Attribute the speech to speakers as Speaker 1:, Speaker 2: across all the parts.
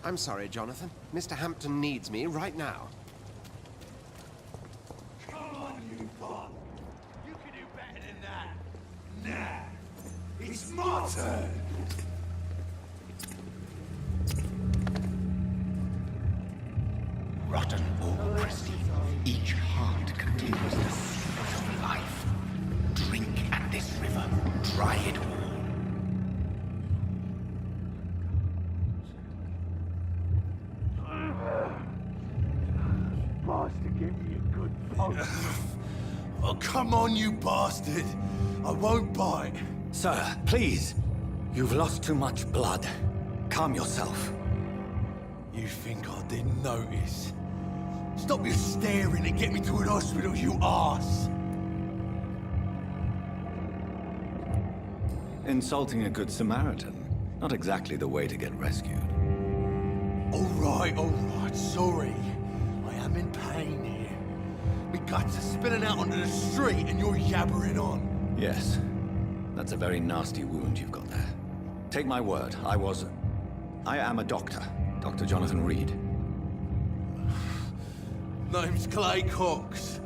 Speaker 1: I'm sorry, Jonathan. Mr. Hampton needs me right now.
Speaker 2: Come on, you bum. You can do better than that. Nah. It's my turn.
Speaker 3: Rotten or pristine, each heart contains the secret of life. Drink at this river, try it all.
Speaker 2: Bastard gave me a good poke. Oh, come on, you bastard. I won't bite.
Speaker 4: Sir, please. You've lost too much blood. Calm yourself.
Speaker 2: You think I didn't notice? Stop your staring and get me to an hospital, you arse!
Speaker 4: Insulting a good Samaritan. Not exactly the way to get rescued.
Speaker 2: Alright, sorry. I am in pain here. My guts are spilling out onto the street and you're yabbering on.
Speaker 4: Yes. That's a very nasty wound you've got there. Take my word, I am a doctor. Dr. Jonathan Reed.
Speaker 2: Name's Clay Cox.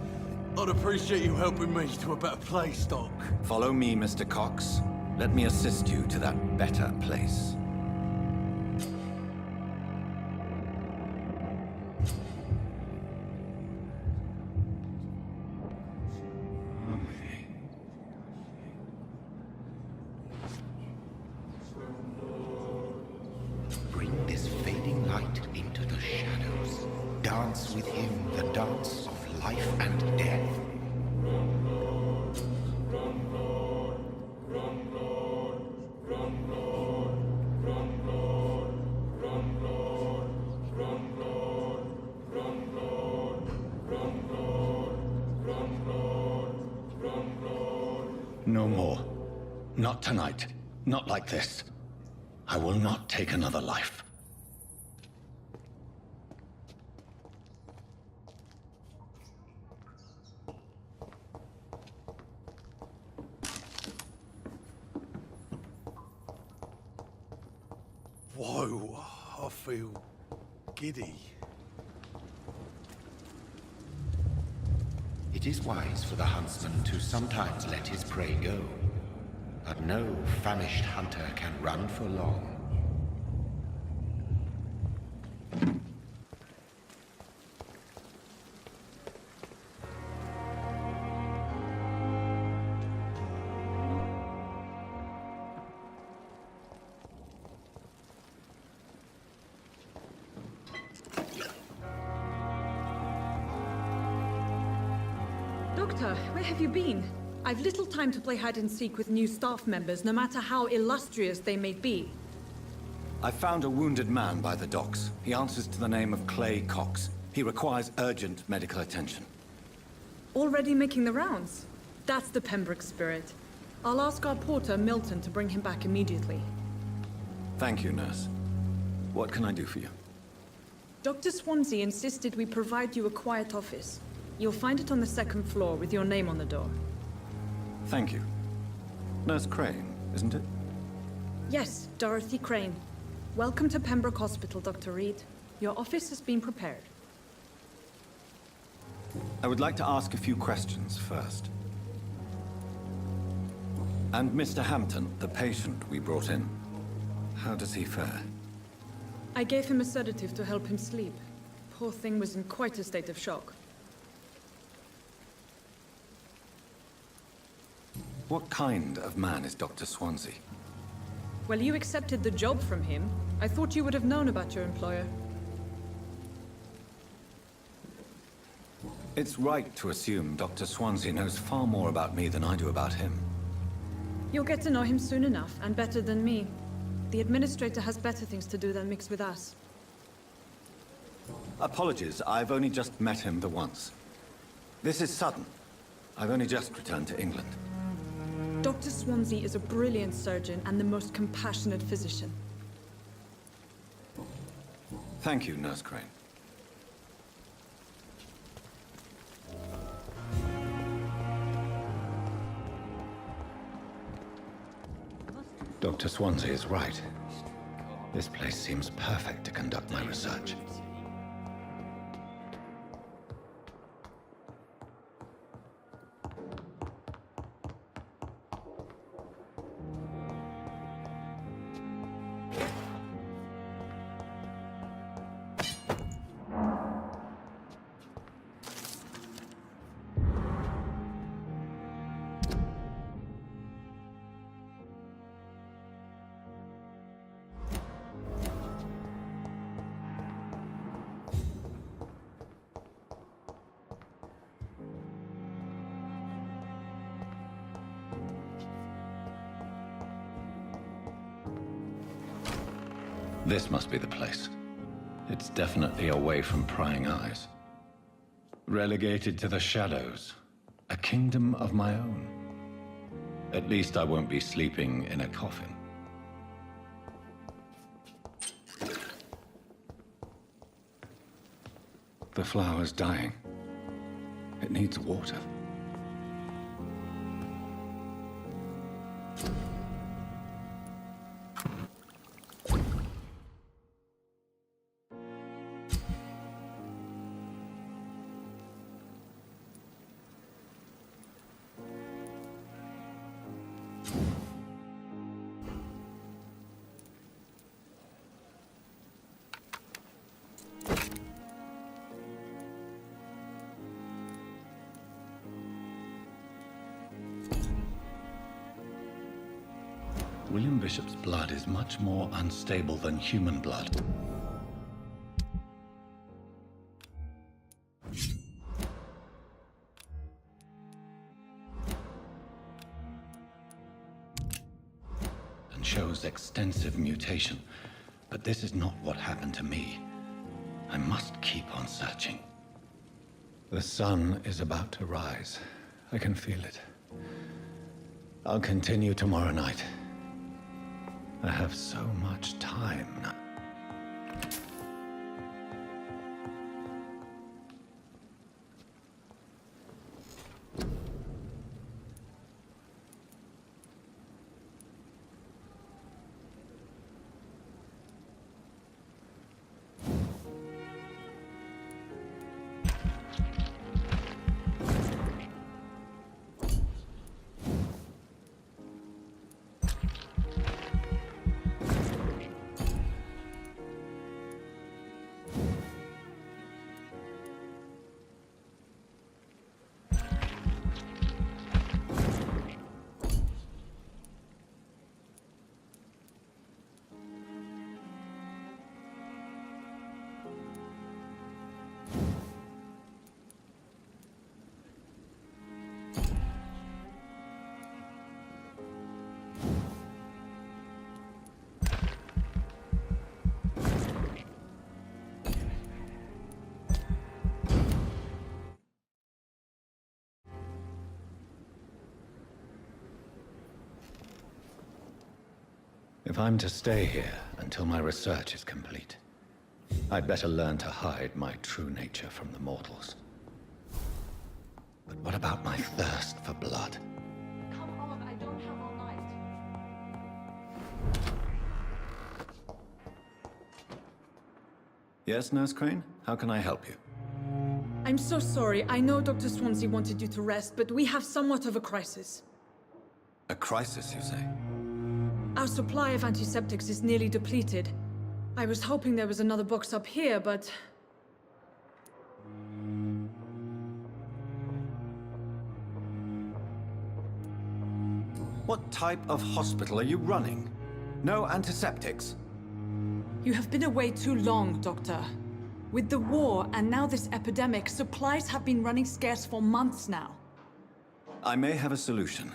Speaker 2: I'd appreciate you helping me to a better place, Doc.
Speaker 4: Follow me, Mr. Cox. Let me assist you to that better place.
Speaker 3: Bring this fading light into the shadows. Dance with him the dance of life and death.
Speaker 4: No more. Not tonight. Not like this. I will not take another life.
Speaker 2: Whoa, I feel giddy.
Speaker 3: It is wise for the huntsman to sometimes let his prey go. But no famished hunter can run for long.
Speaker 5: Doctor, where have you been? I've little time to play hide and seek with new staff members, no matter how illustrious they may be.
Speaker 4: I found a wounded man by the docks. He answers to the name of Clay Cox. He requires urgent medical attention.
Speaker 5: Already making the rounds? That's the Pembroke spirit. I'll ask our porter, Milton, to bring him back immediately.
Speaker 4: Thank you, nurse. What can I do for you?
Speaker 5: Dr. Swansea insisted we provide you a quiet office. You'll find it on the second floor with your name on the door.
Speaker 4: Thank you. Nurse Crane, isn't it?
Speaker 5: Yes, Dorothy Crane. Welcome to Pembroke Hospital, Dr. Reed. Your office has been prepared.
Speaker 4: I would like to ask a few questions first. And Mr. Hampton, the patient we brought in, how does he fare?
Speaker 5: I gave him a sedative to help him sleep. Poor thing was in quite a state of shock.
Speaker 4: What kind of man is Dr. Swansea?
Speaker 5: Well, you accepted the job from him. I thought you would have known about your employer.
Speaker 4: It's right to assume Dr. Swansea knows far more about me than I do about him.
Speaker 5: You'll get to know him soon enough, and better than me. The administrator has better things to do than mix with us.
Speaker 4: Apologies, I've only just met him the once. This is sudden. I've only just returned to England.
Speaker 5: Dr. Swansea is a brilliant surgeon and the most compassionate physician.
Speaker 4: Thank you, Nurse Crane. Dr. Swansea is right. This place seems perfect to conduct my research. This must be the place. It's definitely away from prying eyes. Relegated to the shadows. A kingdom of my own. At least I won't be sleeping in a coffin. The flower's dying. It needs water. William Bishop's blood is much more unstable than human blood. And shows extensive mutation. But this is not what happened to me. I must keep on searching. The sun is about to rise. I can feel it. I'll continue tomorrow night. I have so much time now. If I'm to stay here until my research is complete, I'd better learn to hide my true nature from the mortals. But what about my thirst for blood?
Speaker 5: Come on, I don't have all night.
Speaker 4: Yes, Nurse Crane? How can I help you?
Speaker 5: I'm so sorry. I know Dr. Swansea wanted you to rest, but we have somewhat of a crisis.
Speaker 4: A crisis, you say?
Speaker 5: Our supply of antiseptics is nearly depleted. I was hoping there was another box up here, but...
Speaker 4: What type of hospital are you running? No antiseptics?
Speaker 5: You have been away too long, Doctor. With the war and now this epidemic, supplies have been running scarce for months now.
Speaker 4: I may have a solution.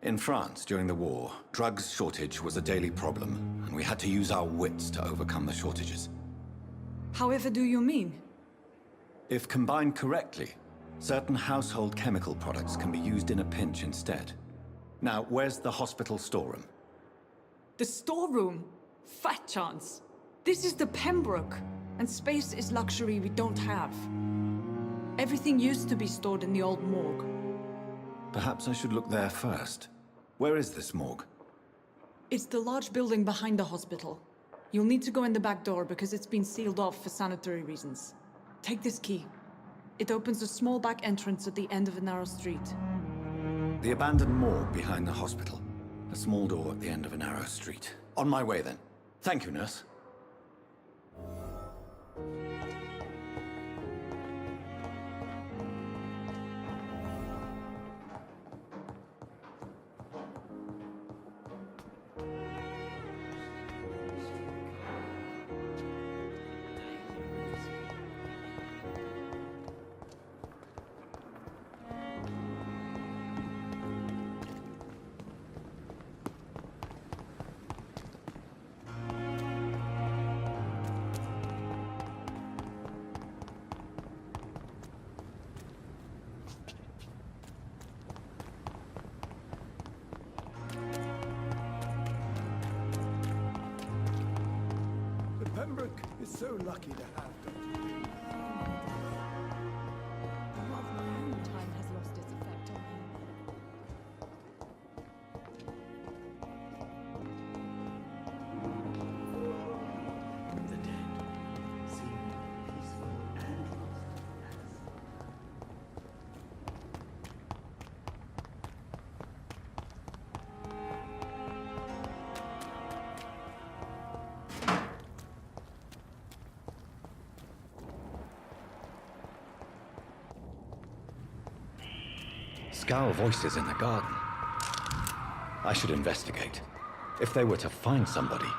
Speaker 4: In France, during the war, drugs shortage was a daily problem, and we had to use our wits to overcome the shortages.
Speaker 5: However do you mean?
Speaker 4: If combined correctly, certain household chemical products can be used in a pinch instead. Now, where's the hospital storeroom?
Speaker 5: The storeroom? Fat chance. This is the Pembroke, and space is luxury we don't have. Everything used to be stored in the old morgue.
Speaker 4: Perhaps I should look there first. Where is this morgue?
Speaker 5: It's the large building behind the hospital. You'll need to go in the back door because it's been sealed off for sanitary reasons. Take this key. It opens a small back entrance at the end of a narrow street.
Speaker 4: The abandoned morgue behind the hospital. A small door at the end of a narrow street. On my way then. Thank you, nurse.
Speaker 6: Pembroke is so lucky to have them.
Speaker 5: Time has lost its effect on him.
Speaker 3: The dead seem peaceful and lost as
Speaker 4: Scowl voices in the garden. I should investigate. If they were to find somebody.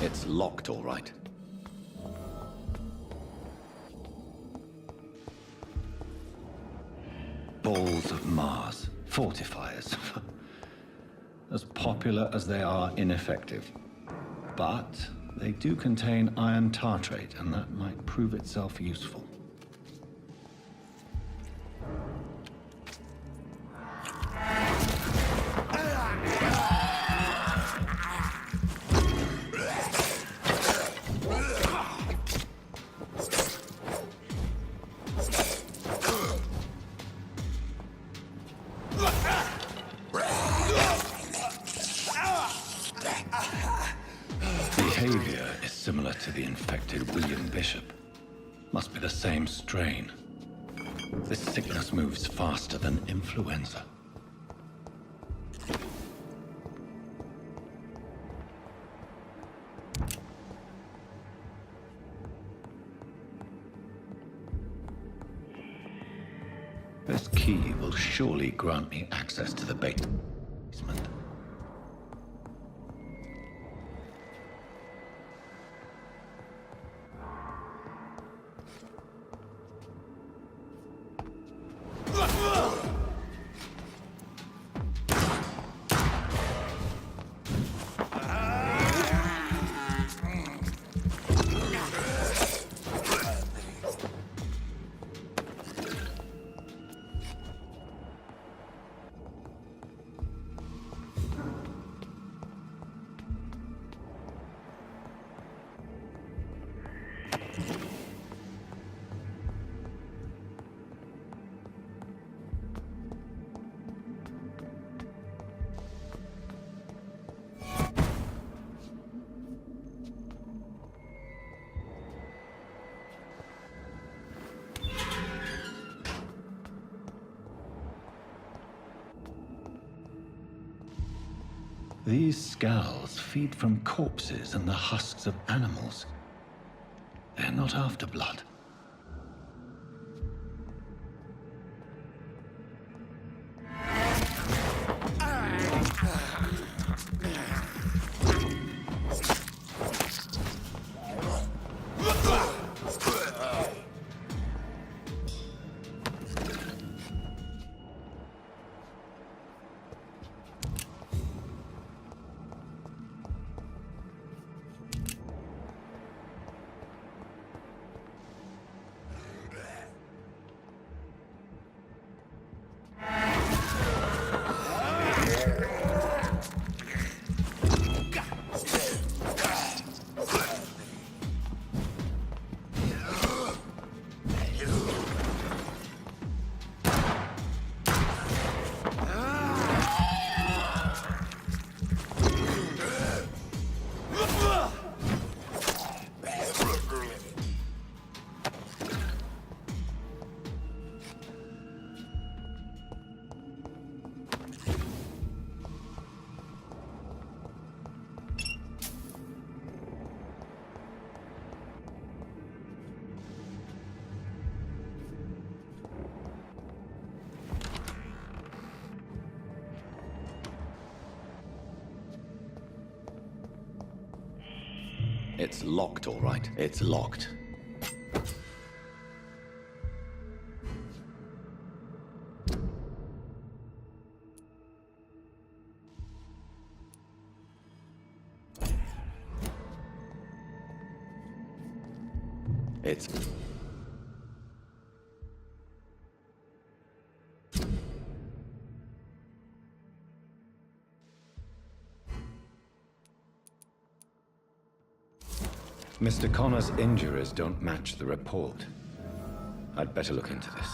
Speaker 4: It's locked, all right. Balls of Mars. Fortifiers. As popular as they are ineffective. But they do contain iron tartrate, and that might prove itself useful. Behavior is similar to the infected William Bishop. Must be the same strain. This sickness moves faster than influenza. This key will surely grant me access to the basement. These scowls feed from corpses and the husks of animals. They're not after blood. It's locked, all right. It's locked. It's... Mr. Connor's injuries don't match the report. I'd better look into this.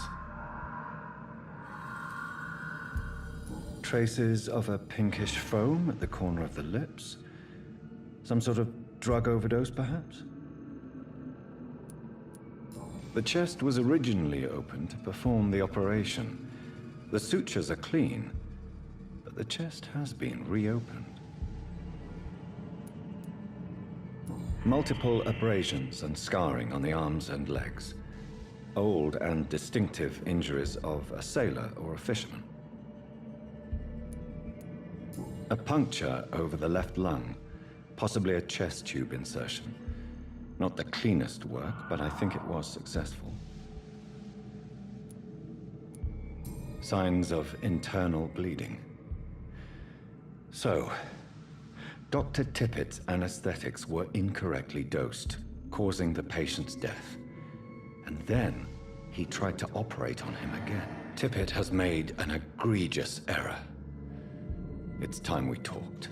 Speaker 4: Traces of a pinkish foam at the corner of the lips. Some sort of drug overdose, perhaps? The chest was originally opened to perform the operation. The sutures are clean, but the chest has been reopened. Multiple abrasions and scarring on the arms and legs. Old and distinctive injuries of a sailor or a fisherman. A puncture over the left lung. Possibly a chest tube insertion. Not the cleanest work, but I think it was successful. Signs of internal bleeding. So, Dr. Tippett's anesthetics were incorrectly dosed, causing the patient's death. And then, he tried to operate on him again. Tippett has made an egregious error. It's time we talked.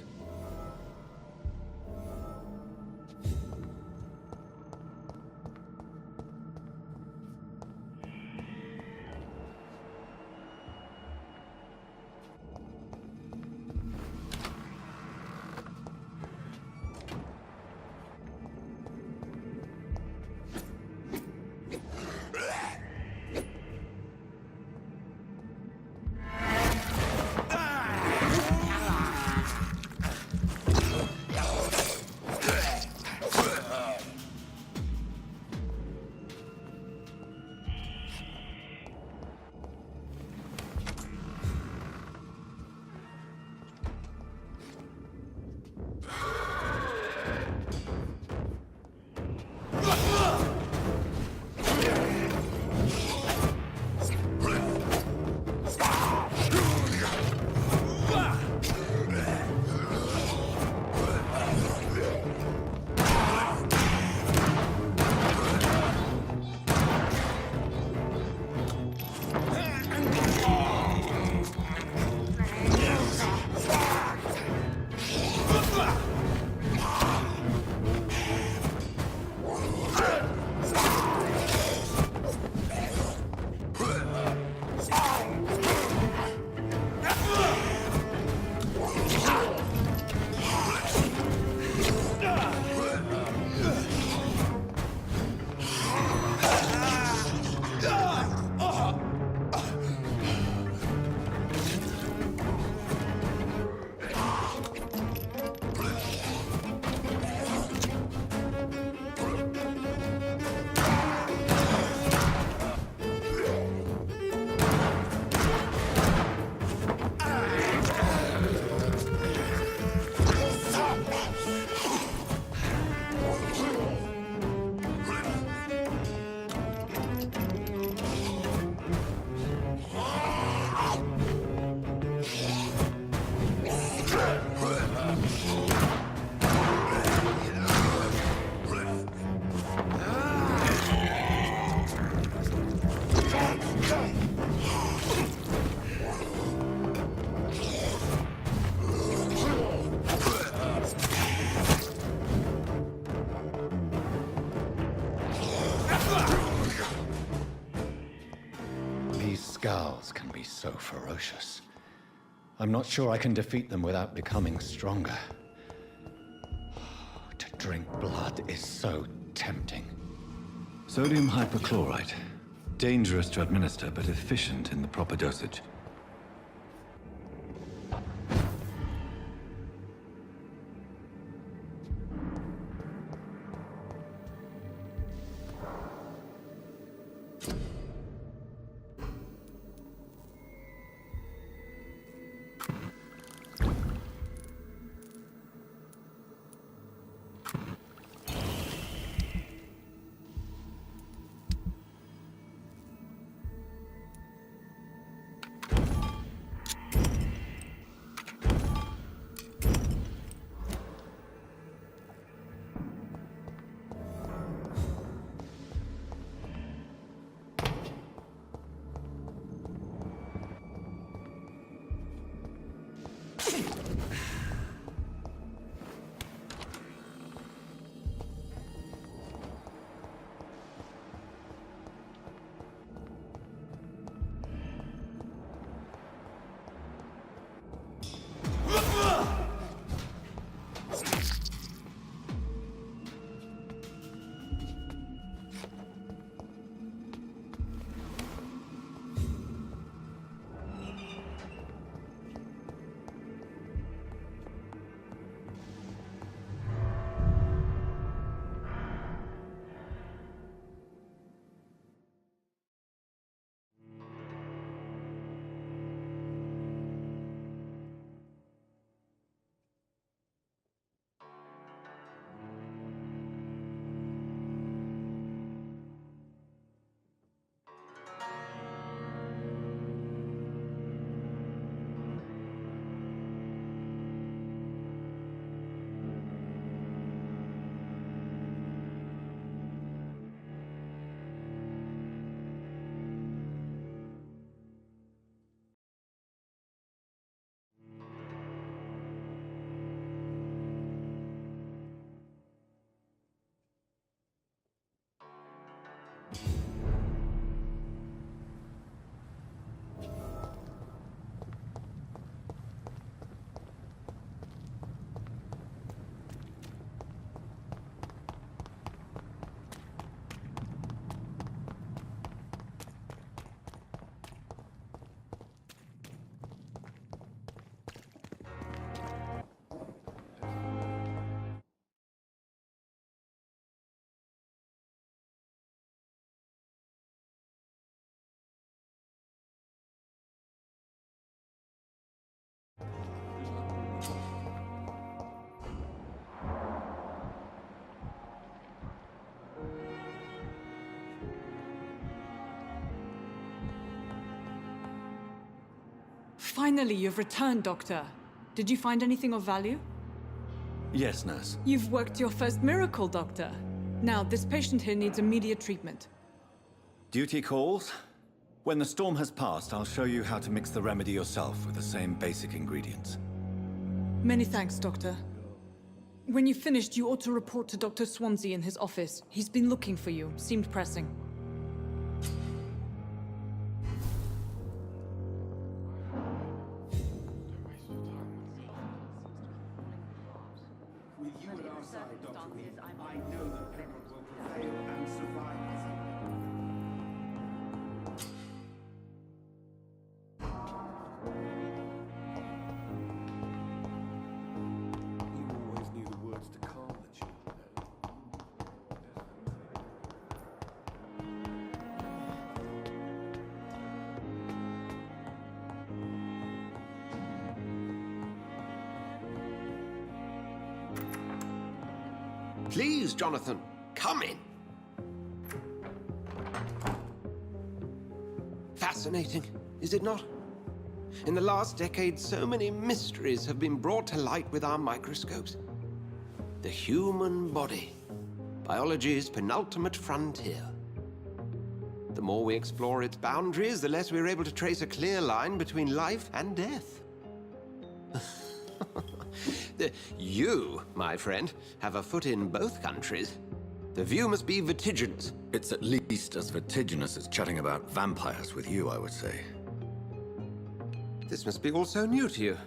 Speaker 4: Scowls can be so ferocious. I'm not sure I can defeat them without becoming stronger. To drink blood is so tempting. Sodium hypochlorite. Dangerous to administer, but efficient in the proper dosage.
Speaker 5: Finally, you've returned, Doctor. Did you find anything of value?
Speaker 4: Yes, nurse.
Speaker 5: You've worked your first miracle, Doctor. Now, this patient here needs immediate treatment.
Speaker 4: Duty calls. When the storm has passed, I'll show you how to mix the remedy yourself with the same basic ingredients.
Speaker 5: Many thanks, Doctor. When you've finished, you ought to report to Dr. Swansea in his office. He's been looking for you. Seemed pressing.
Speaker 6: With you at our side, Dr. Reed, I know that Pembroke will prevail and survive. You always knew the words to calm the children.
Speaker 1: Please, Jonathan, come in. Fascinating, is it not? In the last decade, so many mysteries have been brought to light with our microscopes. The human body, biology's penultimate frontier. The more we explore its boundaries, the less we're able to trace a clear line between life and death. You, my friend, have a foot in both countries. The view must be vertiginous.
Speaker 4: It's at least as vertiginous as chatting about vampires with you, I would say.
Speaker 1: This must be all so new to you.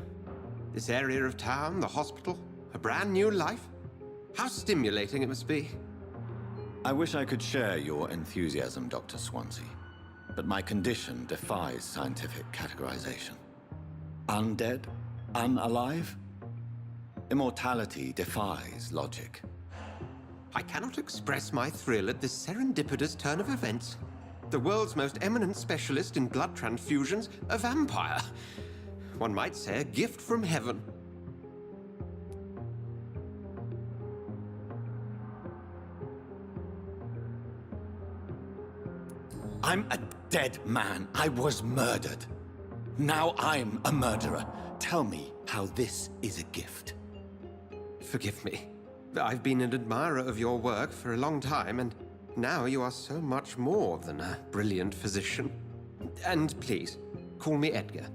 Speaker 1: This area of town, the hospital, a brand new life. How stimulating it must be.
Speaker 4: I wish I could share your enthusiasm, Dr. Swansea, but my condition defies scientific categorization. Undead? Unalive? Immortality defies logic.
Speaker 1: I cannot express my thrill at this serendipitous turn of events. The world's most eminent specialist in blood transfusions, a vampire. One might say a gift from heaven.
Speaker 4: I'm a dead man. I was murdered. Now I'm a murderer. Tell me how this is a gift.
Speaker 1: Forgive me. I've been an admirer of your work for a long time, and now you are so much more than a brilliant physician. And please, call me Edgar.